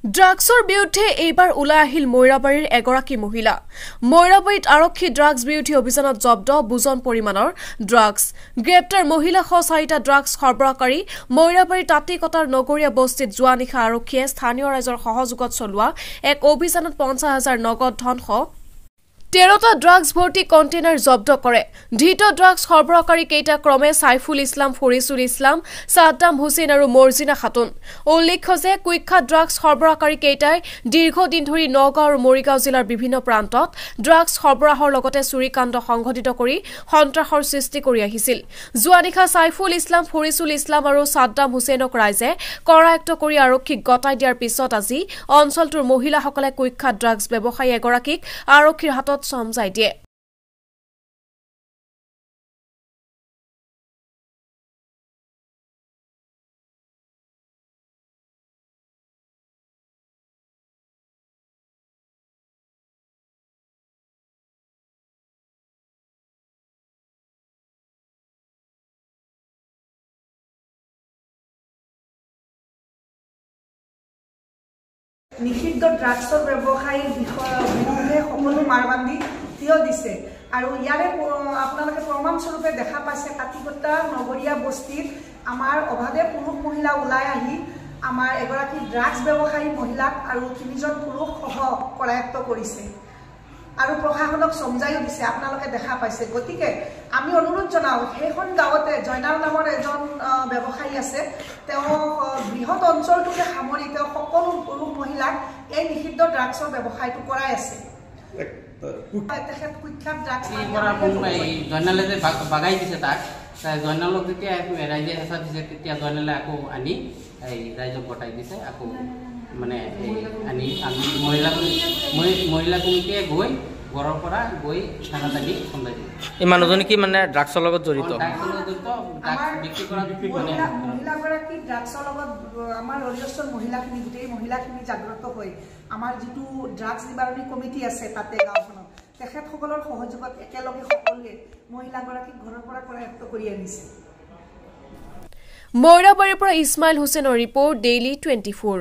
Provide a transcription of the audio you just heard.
ড্ৰাগছৰ বিৰুদ্ধে এইবাৰ ওলাই আহিল মৈৰাবাৰীৰ এগৰাকী মহিলা। মৈৰাবাৰীত আৰক্ষী ড্ৰাগছ বিৰোধী অভিযানত জব্দ বুজন পৰিমাণৰ ড্ৰাগছ। গ্ৰেপ্তাৰ মহিলাসহ 4টা ড্ৰাগছ সৰবৰাহকাৰী। মৈৰাবাৰীৰ তাঁতিকটাৰ নগৰীয়া বস্তিত যোৱা নিশা আৰক্ষীয়ে স্থানীয় ৰাইজৰ সহযোগত চলোৱা এক অভিযানত 50,000 নগদ ধনসহ 13টা ড্ৰাগছ ভৰ্তি কণ্টেইনাৰ জব্দ কৰে। ধৃত ড্ৰাগছ সৰবৰাহকাৰী কেইটা ক্ৰমে সাইফুল ইছলাম, ফৰিছুল ইছলাম, সাদ্দাম হুছেইন আৰু মৰ্জিনা খাতুন। উল্লেখ্য যে কুখ্যাত ড্ৰাগছ সৰবৰাহকাৰী কেইটাই দীৰ্ঘদিন ধৰি নগাঁও আৰু মৰিগাঁও জিলাৰ বিভিন্ন প্ৰান্তত ড্ৰাগছ সৰবৰাহৰ লগতে চুৰিকাণ্ড সংঘটিত কৰি সন্ত্ৰাসৰ সৃষ্টি কৰি আহিছিল। যোৱা নিশা সাইফুল ইছলাম, ফৰিছুল ইছলাম আৰু সাদ্দাম হুছেইনক ৰাইজে কৰায়ত্ব কৰি আৰক্ষীক গতাই দিয়াৰ পিছত আজি অঞ্চলটোৰ মহিলাসকলে কুখ্যাত ড্ৰাগছ ব্যৱসায়ী এগৰাকীক আৰক্ষীৰ হাতত সমজাই দিয়ে। নিষিদ্ধ ড্ৰাগছৰ ব্যৱসায়ীৰ বিৰুদ্ধে সকলো মাৰবান্ধি থিয় দিছে আৰু ইয়াৰে আপোনালোকে প্ৰমাণস্বৰূপে দেখা পাইছে কাটিকটা নগৰীয়া বস্তিত আমাৰ অভাৱে পুৰুষ মহিলা ওলাই আহি আমাৰ এগৰাকী ড্ৰাগছ ব্যৱসায়ী মহিলাক আৰু 3জন পুৰুষ সহ কৰায়ত্ব কৰিছে আৰু প্ৰশাসনক সমজাইও দিছে। আপোনালোকে দেখা পাইছে। গতিকে আমি অনুৰোধ জনাওঁ, সেইখন গাঁৱতে জয়নাল নামৰ এজন ব্যৱসায়ী আছে। তেওঁ বৃহৎ অঞ্চলটোকে সামৰি তেওঁ সকলো পুৰুষ মহিলাক এই নিষিদ্ধ ড্ৰাগছৰ ব্যৱসায়টো কৰাই আছে। তেখেত কুখ্যাত ড্ৰাগছ জয়নালে যে বাগাই দিছে তাক জয়নালক যেতিয়া ৰাইজে হেঁচা দিছে তেতিয়া জয়নালে আকৌ আনি ৰাইজক গতাই দিছে। আকৌ মানে আনি আমি মহিলা কমিটিয়ে গৈ ঘৰৰ পৰা গৈ থানাত আনি চম্ভাই দিয়ে। এই মানুহজনী কি মানে ড্ৰাগছৰ লগত জড়িত? মহিলাগৰাকী ড্ৰাগছৰ লগত আমাৰ অৰিয়ষ্টৰ মহিলাখিনি গোটেই মহিলাখিনি জাগ্ৰত হৈ আমাৰ যিটো ড্ৰাগছ নিবাৰণী কমিটি আছে তাতে গাঁওখনত তেখেতসকলৰ সহযোগত একেলগে সকলোৱে মহিলাগৰাকীক ঘৰৰ পৰা কৰায়ত্ব কৰি আনিছে। মৈৰাবাৰীৰ পৰা ইছমাইল হুছেইনৰ ৰিপৰ্ট, ডেইলি 24।